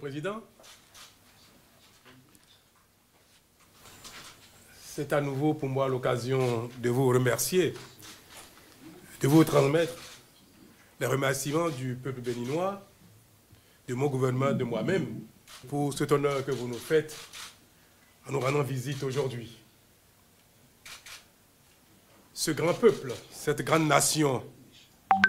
Président. C'est à nouveau pour moi l'occasion de vous remercier, de vous transmettre les remerciements du peuple béninois, de mon gouvernement, de moi-même, pour cet honneur que vous nous faites en nous rendant visite aujourd'hui. Ce grand peuple, cette grande nation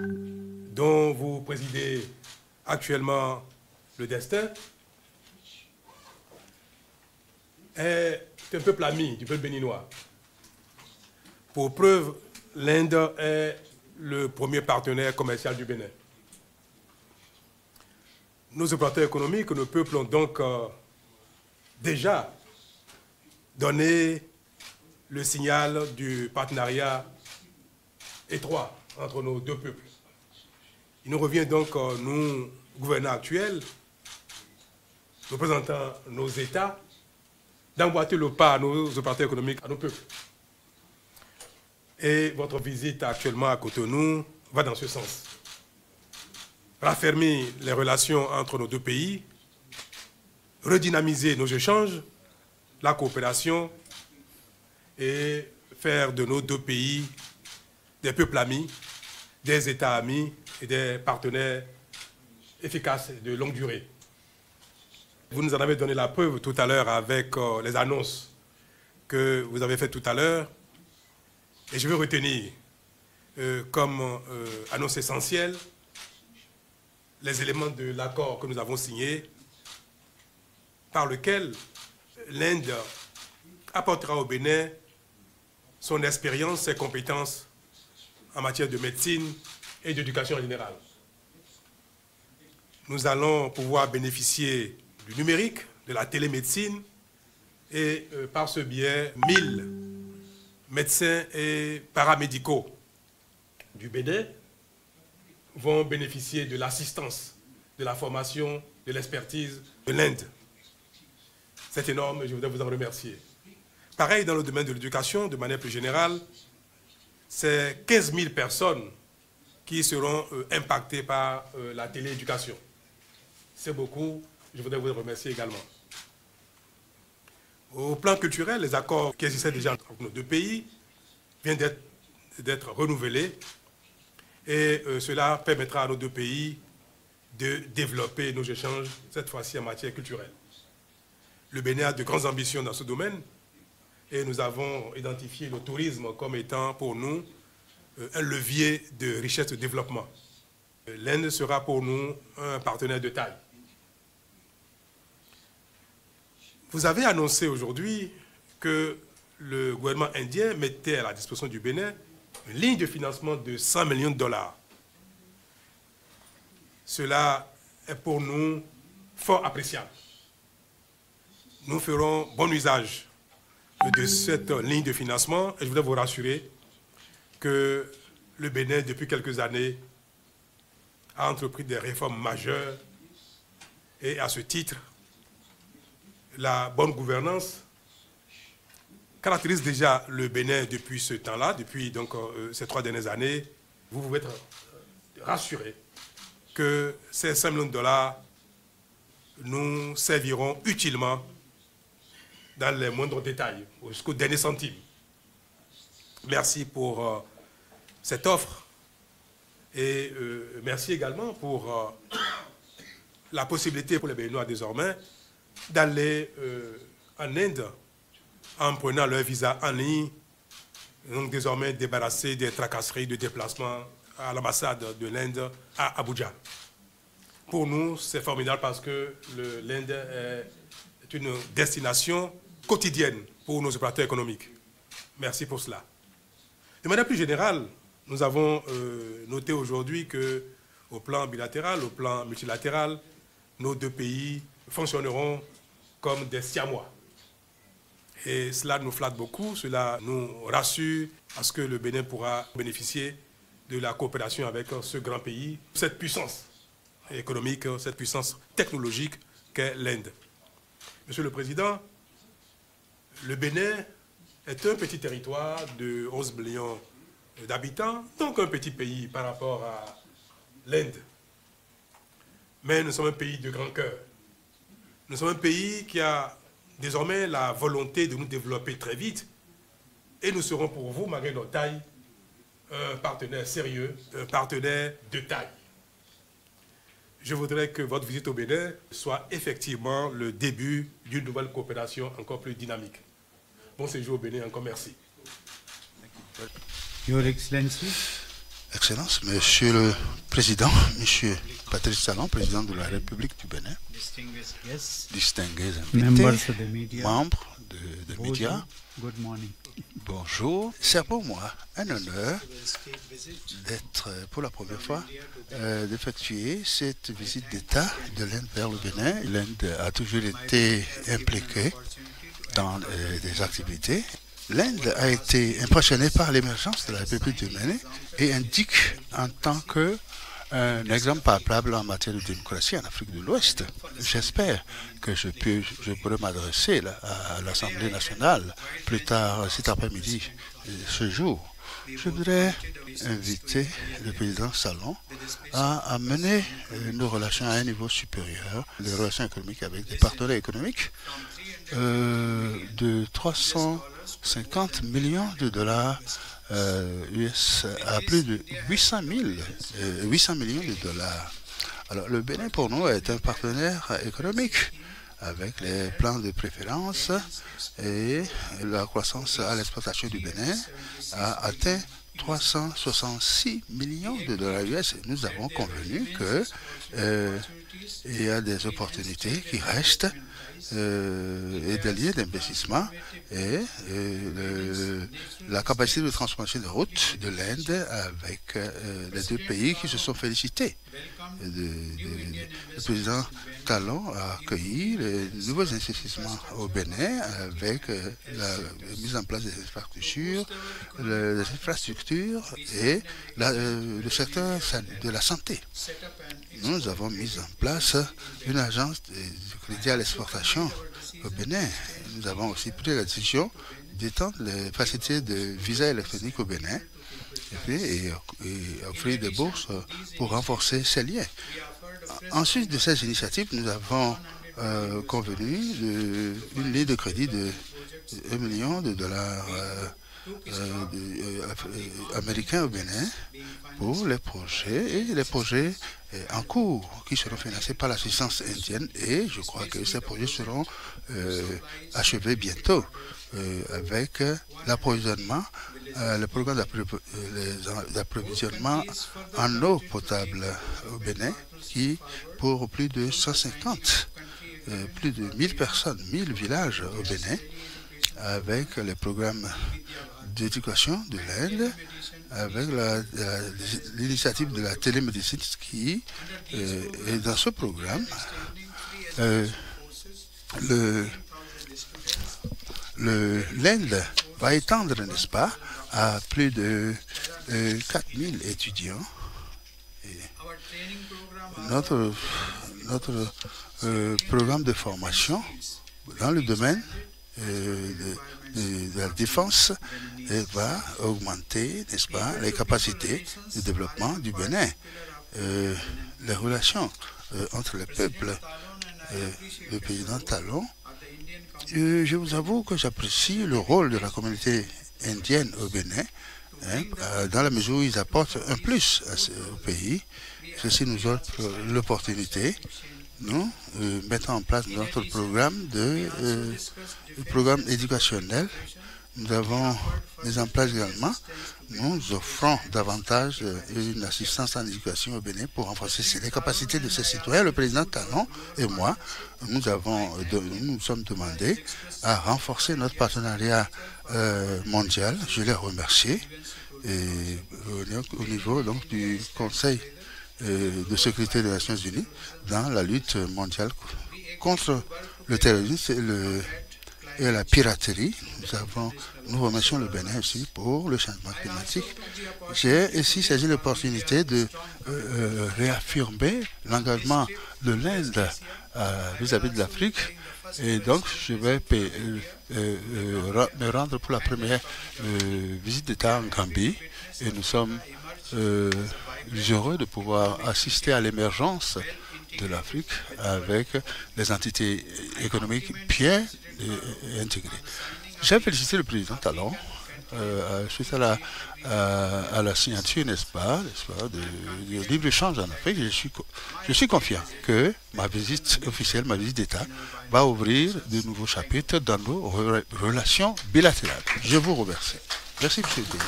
dont vous présidez actuellement le destin, est un peuple ami du peuple béninois. Pour preuve, l'Inde est le premier partenaire commercial du Bénin. Nos opérateurs économiques, nos peuples ont donc déjà donné le signal du partenariat étroit entre nos deux peuples. Il nous revient donc, nous, gouvernants actuels, représentant nos États, d'emboîter le pas à nos opérateurs économiques, à nos peuples. Et votre visite actuellement à Cotonou va dans ce sens. Raffermir les relations entre nos deux pays, redynamiser nos échanges, la coopération et faire de nos deux pays des peuples amis, des États amis et des partenaires efficaces et de longue durée. Vous nous en avez donné la preuve tout à l'heure avec les annonces que vous avez faites tout à l'heure. Et je veux retenir comme annonce essentielle les éléments de l'accord que nous avons signé par lequel l'Inde apportera au Bénin son expérience, ses compétences en matière de médecine et d'éducation générale. Nous allons pouvoir bénéficier du numérique, de la télémédecine, et par ce biais, 1000 médecins et paramédicaux du Bénin vont bénéficier de l'assistance, de la formation, de l'expertise de l'Inde. C'est énorme et je voudrais vous en remercier. Pareil dans le domaine de l'éducation, de manière plus générale, c'est 15 000 personnes qui seront impactées par la télééducation. C'est beaucoup. Je voudrais vous remercier également. Au plan culturel, les accords qui existaient déjà entre nos deux pays viennent d'être renouvelés et cela permettra à nos deux pays de développer nos échanges, cette fois-ci en matière culturelle. Le Bénin a de grandes ambitions dans ce domaine et nous avons identifié le tourisme comme étant pour nous un levier de richesse et de développement. L'Inde sera pour nous un partenaire de taille. Vous avez annoncé aujourd'hui que le gouvernement indien mettait à la disposition du Bénin une ligne de financement de 100 millions de dollars. Cela est pour nous fort appréciable. Nous ferons bon usage de cette ligne de financement et je voudrais vous rassurer que le Bénin, depuis quelques années, a entrepris des réformes majeures et à ce titre, la bonne gouvernance caractérise déjà le Bénin depuis ce temps-là, depuis donc, ces 3 dernières années. Vous pouvez être rassurés que ces 5 millions de dollars nous serviront utilement dans les moindres détails, jusqu'au dernier centime. Merci pour cette offre et merci également pour la possibilité pour les Béninois désormais d'aller en Inde en prenant leur visa en ligne, donc désormais débarrassés des tracasseries de déplacement à l'ambassade de l'Inde à Abuja. Pour nous, c'est formidable parce que l'Inde est une destination quotidienne pour nos opérateurs économiques. Merci pour cela. De manière plus générale, nous avons noté aujourd'hui qu'au plan bilatéral, au plan multilatéral, nos deux pays fonctionneront comme des siamois. Et cela nous flatte beaucoup, cela nous rassure parce que le Bénin pourra bénéficier de la coopération avec ce grand pays, cette puissance économique, cette puissance technologique qu'est l'Inde. Monsieur le Président, le Bénin est un petit territoire de 11 millions d'habitants, donc un petit pays par rapport à l'Inde. Mais nous sommes un pays de grand cœur. Nous sommes un pays qui a désormais la volonté de nous développer très vite et nous serons pour vous, malgré notre taille, un partenaire sérieux, un partenaire de taille. Je voudrais que votre visite au Bénin soit effectivement le début d'une nouvelle coopération encore plus dynamique. Bon séjour au Bénin, encore merci. Your Excellency. Excellence, Monsieur le Président, Monsieur Patrice Talon, Président de la République du Bénin, distingués invités, membres des médias, Good morning. bonjour. C'est pour moi un honneur d'être pour la première fois d'effectuer cette visite d'État de l'Inde vers le Bénin. L'Inde a toujours été impliquée dans des activités. L'Inde a été impressionnée par l'émergence de la République du Bénin et indique en tant qu'un exemple palpable en matière de démocratie en Afrique de l'Ouest. J'espère que je pourrai m'adresser à l'Assemblée nationale plus tard cet après-midi, ce jour. Je voudrais inviter le président Talon à mener nos relations à un niveau supérieur, les relations économiques avec des partenaires économiques de 350 millions de dollars US à plus de 800 millions de dollars. Alors, le Bénin, pour nous, est un partenaire économique avec les plans de préférence et la croissance à l'exportation du Bénin a atteint 366 millions de dollars US. Et nous avons convenu qu'il y a des opportunités qui restent et des liens d'investissement et la capacité de transformation de routes de l'Inde avec les deux pays qui se sont félicités. Le président Talon a accueilli les nouveaux investissements au Bénin avec la mise en place des infrastructures et le secteur de la santé. Nous avons mis en place une agence de crédit à l'exportation au Bénin. Nous avons aussi pris la décision d'étendre les facilités de visa électronique au Bénin et offrir des bourses pour renforcer ces liens. Ensuite de ces initiatives, nous avons convenu d'une ligne de crédit de 1 million de dollars américains au Bénin pour les projets en cours qui seront financés par l'assistance indienne et je crois que ces projets seront achevés bientôt avec l'approvisionnement, le programme d'approvisionnement en eau potable au Bénin qui pour plus de 150, plus de 1000 personnes, 1000 villages au Bénin avec les programmes d'éducation de l'Inde, avec l'initiative de la télémédecine qui est dans ce programme. L'Inde va étendre, n'est-ce pas, à plus de 4000 étudiants. Et notre programme de formation dans le domaine de la défense va augmenter, n'est-ce pas, les capacités de développement du Bénin. Les relations entre les peuples et le président Talon, je vous avoue que j'apprécie le rôle de la communauté indienne au Bénin, dans la mesure où ils apportent un plus au pays. Ceci nous offre l'opportunité. Nous mettons en place notre programme éducationnel. Nous avons mis en place également, nous offrons davantage une assistance en éducation au Bénin pour renforcer les capacités de ses citoyens. Le président Talon et moi, nous sommes demandés à renforcer notre partenariat mondial. Je les remercie. Et au niveau donc, du Conseil de sécurité des Nations Unies dans la lutte mondiale contre le terrorisme et la piraterie. Nous remercions le Bénin aussi pour le changement climatique. J'ai ici saisi l'opportunité de réaffirmer l'engagement de l'Inde vis-à-vis de l'Afrique. Et donc, je vais me rendre pour la première visite d'État en Gambie. Et nous sommes heureux de pouvoir assister à l'émergence de l'Afrique avec les entités économiques bien intégrées. J'ai félicité le président Talon suite à la signature, n'est-ce pas, du libre-échange en Afrique. Je suis confiant que ma visite officielle, ma visite d'État, va ouvrir de nouveaux chapitres dans nos relations bilatérales. Je vous remercie. Merci, M. le Président.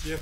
Bien.